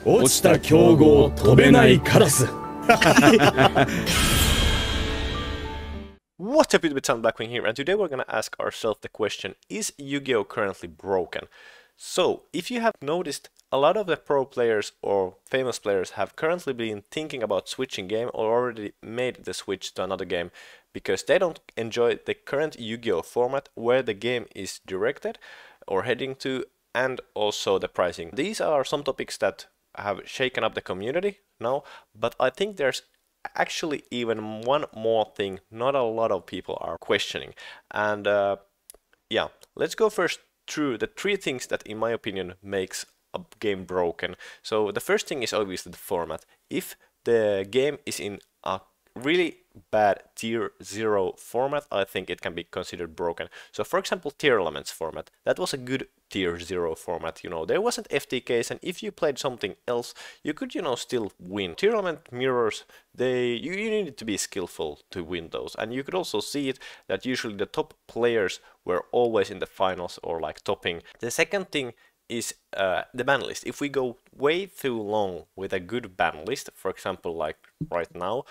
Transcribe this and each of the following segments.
落ちた競合飛べないカラス What's up YouTube, it's Blackwing here, and today we're gonna ask ourselves the question, is Yu-Gi-Oh currently broken? So, if you have noticed, a lot of the pro players or famous players have currently been thinking about switching game or already made the switch to another game because they don't enjoy the current Yu-Gi-Oh format where the game is directed or heading to, and also the pricing. These are some topics that have shaken up the community now, but I think there's actually even one more thing not a lot of people are questioning. And yeah, let's go first through the three things that in my opinion makes a game broken. So the first thing is obviously the format. If the game is in a really bad tier 0 format, I think it can be considered broken. So for example, tier elements format, that was a good tier 0 format, you know, there wasn't FTKs, and if you played something else, you could, you know, still win. Tier element mirrors, you needed to be skillful to win those, and you could also see it that usually the top players were always in the finals or like topping. The second thing is the ban list. If we go way too long with a good ban list, for example like right now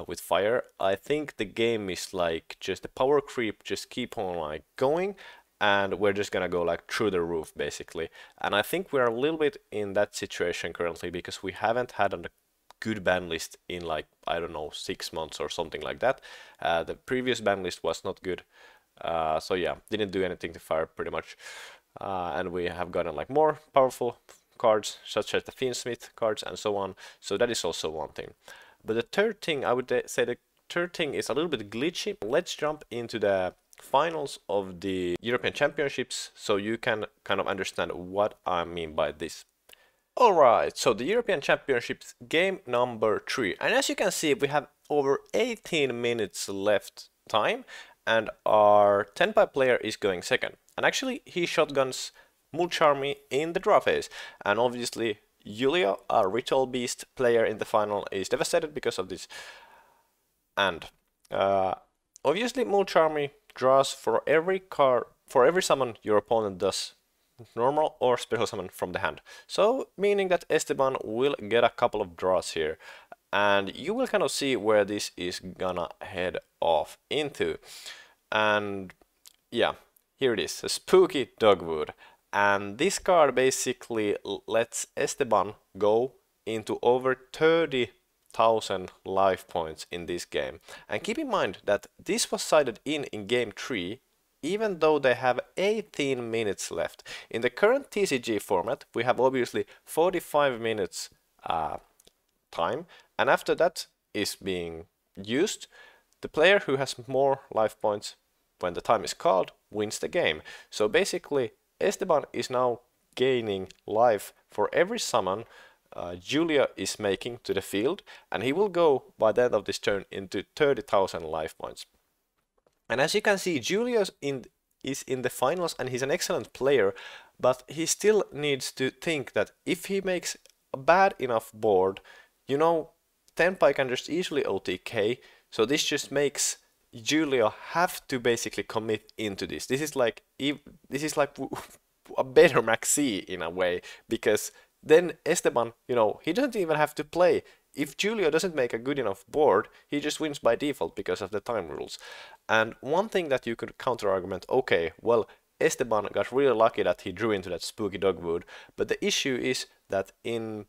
with Fire, I think the game is like just the power creep just keep on like going, and we're just gonna go like through the roof basically. And I think we're a little bit in that situation currently because we haven't had a good ban list in like, I don't know, 6 months or something like that. The previous ban list was not good, so yeah, didn't do anything to Fire pretty much. And we have gotten like more powerful cards such as the Fiendsmith cards and so on, so that is also one thing. But the third thing, I would say the third thing is a little bit glitchy. Let's jump into the finals of the European Championships so you can kind of understand what I mean by this. Alright, so the European Championships game number 3, and as you can see we have over 18 minutes left time, and our Tenpai player is going second. And actually he shotguns Mulcharmy in the draw phase, and obviously Julia, a Ritual Beast player in the final, is devastated because of this. And obviously Mulcharmy draws for every summon your opponent does normal or special summon from the hand. So meaning that Esteban will get a couple of draws here, and you will kind of see where this is gonna head off into. And yeah, here it is, a Spooky Dogwood. And this card basically lets Esteban go into over 30,000 life points in this game. And keep in mind that this was sided in game 3, even though they have 18 minutes left. In the current TCG format, we have obviously 45 minutes time, and after that is being used, the player who has more life points when the time is called wins the game. So basically Esteban is now gaining life for every summon Julia is making to the field, and he will go by the end of this turn into 30,000 life points. And as you can see, Julia is in the finals and he's an excellent player, but he still needs to think that if he makes a bad enough board, you know, Tenpai can just easily OTK, so this just makes Julia have to basically commit into this. This is like a better Maxi in a way, because then Esteban, you know, he doesn't even have to play. If Julia doesn't make a good enough board, he just wins by default because of the time rules. And one thing that you could counter argument, okay, well, Esteban got really lucky that he drew into that Spooky Dogwood, but the issue is that in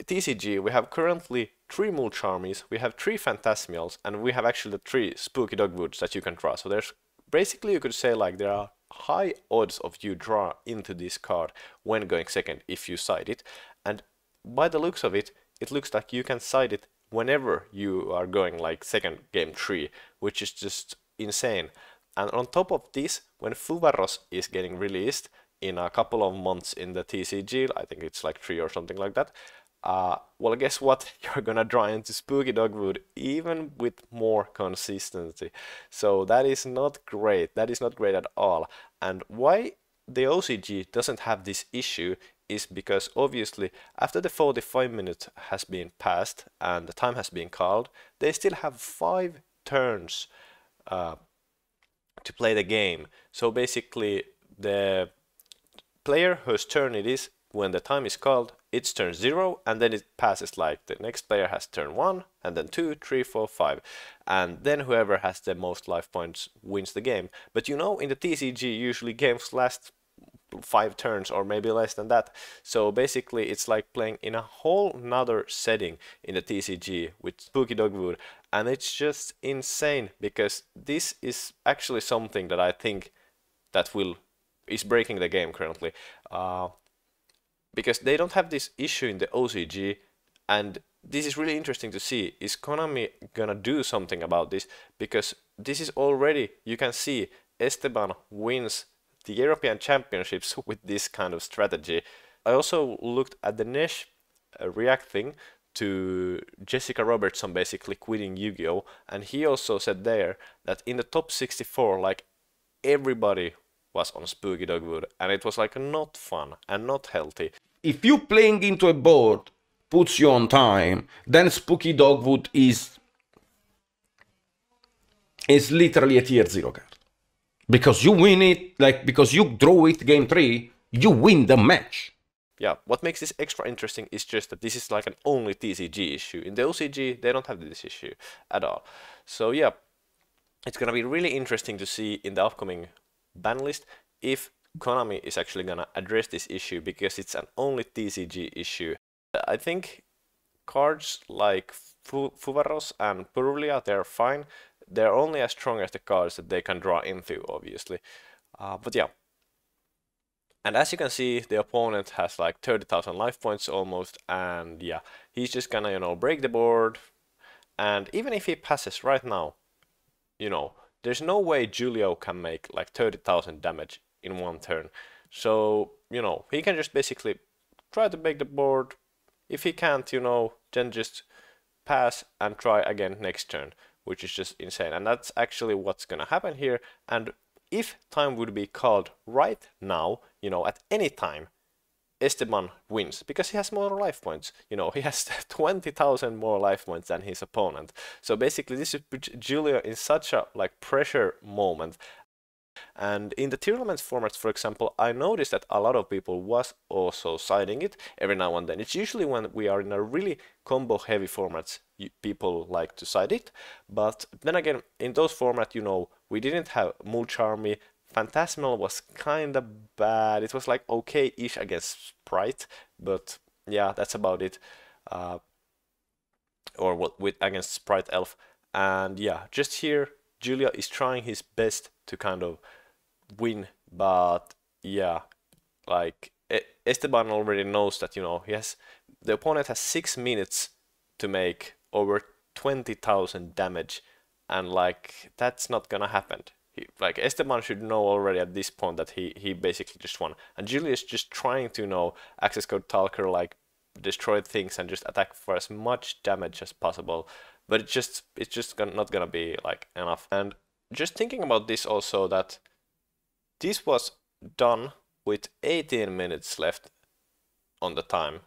TCG we have currently 3 Mulcharmies, we have 3 Phantasmials, and we have actually 3 Spooky Dogwoods that you can draw. So there's basically, you could say like there are high odds of you draw into this card when going second if you side it, and by the looks of it, it looks like you can side it whenever you are going like second game 3, which is just insane. And on top of this, when Fuvaros is getting released in a couple of months in the TCG, I think it's like 3 or something like that, well, guess what? You're gonna draw into Spooky Dogwood even with more consistency. So that is not great. That is not great at all. And why the OCG doesn't have this issue is because obviously after the 45 minutes has been passed and the time has been called, they still have 5 turns to play the game. So basically the player whose turn it is when the time is called, it's turn 0, and then it passes like the next player has turn 1, and then 2, 3, 4, 5. And then whoever has the most life points wins the game. But you know, in the TCG, usually games last 5 turns or maybe less than that. So basically it's like playing in a whole nother setting in the TCG with Spooky Dogwood, and it's just insane because this is actually something that I think that is breaking the game currently, because they don't have this issue in the OCG, and this is really interesting to see. Is Konami gonna do something about this? Because this is already, you can see Esteban wins the European Championships with this kind of strategy. I also looked at the Nesh React thing to Jessica Robertson basically quitting Yu-Gi-Oh! And he also said there that in the top 64, like, everybody was on Spooky Dogwood, and it was like not fun and not healthy. If you playing into a board puts you on time, then Spooky Dogwood is literally a tier 0 card. Because you win it, like, because you draw it game 3, you win the match. Yeah, what makes this extra interesting is just that this is like an only TCG issue. In the OCG, they don't have this issue at all. So yeah, it's gonna be really interesting to see in the upcoming ban list if Konami is actually gonna address this issue, because it's an only TCG issue. I think cards like Fuvaros and Purulia, they're fine. They're only as strong as the cards that they can draw into, obviously. But yeah. And as you can see, the opponent has like 30,000 life points almost, and yeah, he's just gonna, you know, break the board. And even if he passes right now, you know, there's no way Julio can make like 30,000 damage in one turn. So, you know, he can just basically try to break the board. If he can't, you know, then just pass and try again next turn, which is just insane. And that's actually what's gonna happen here. And if time would be called right now, you know, at any time, Esteban wins, because he has more life points. You know, he has 20,000 more life points than his opponent. So basically this is Julio in such a like pressure moment. And in the tournament formats, for example, I noticed that a lot of people was also siding it every now and then. It's usually when we are in a really combo heavy formats, people like to side it. But then again, in those formats, you know, we didn't have Mulcharmy. Phantasmal was kinda bad. It was like okay-ish against Sprite, but yeah, that's about it. Or what with against Sprite Elf. And yeah, just here, Julia is trying his best to kind of win, but yeah, like Esteban already knows that, you know, the opponent has 6 minutes to make over 20,000 damage, and like that's not gonna happen. Like Esteban should know already at this point that he basically just won, and Julius just trying to, you know, access code Talker, like destroy things and just attack for as much damage as possible, but it's just not gonna be like enough. And just thinking about this also, that this was done with 18 minutes left on the time.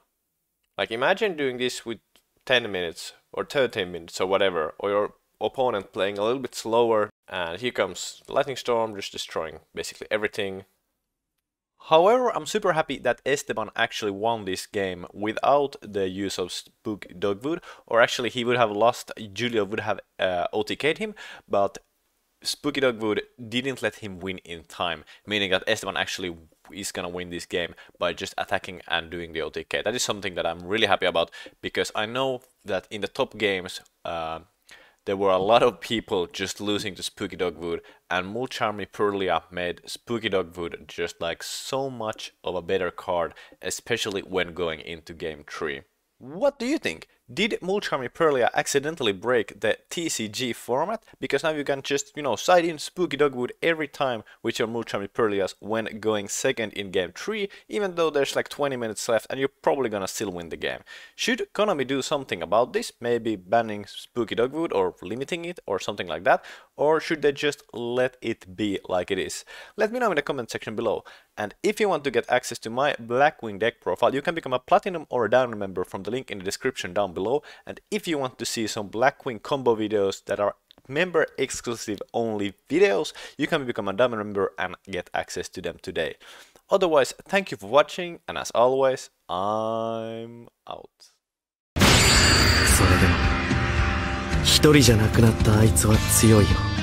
Like imagine doing this with 10 minutes or 13 minutes or whatever, or your opponent playing a little bit slower, and here comes Lightning Storm just destroying basically everything. However, I'm super happy that Esteban actually won this game without the use of Spooky Dogwood, or actually he would have lost, Julio would have OTK'd him, but Spooky Dogwood didn't let him win in time, meaning that Esteban actually is gonna win this game by just attacking and doing the OTK. That is something that I'm really happy about, because I know that in the top games there were a lot of people just losing to Spooky Dogwood, and Mulcharmy Purlia made Spooky Dogwood just like so much of a better card, especially when going into game 3. What do you think? Did Mulcharmy Purlia accidentally break the TCG format? Because now you can just, you know, side in Spooky Dogwood every time with your Mulcharmy Purlias when going second in game 3, even though there's like 20 minutes left and you're probably gonna still win the game. Should Konami do something about this? Maybe banning Spooky Dogwood or limiting it or something like that? Or should they just let it be like it is? Let me know in the comment section below. And if you want to get access to my Blackwing deck profile, you can become a Platinum or a Diamond member from the link in the description down below. And if you want to see some Blackwing combo videos that are member exclusive only videos, you can become a Diamond member and get access to them today. Otherwise, thank you for watching, and as always, I'm out. それでも一人じゃなくなったあいつは強いよ。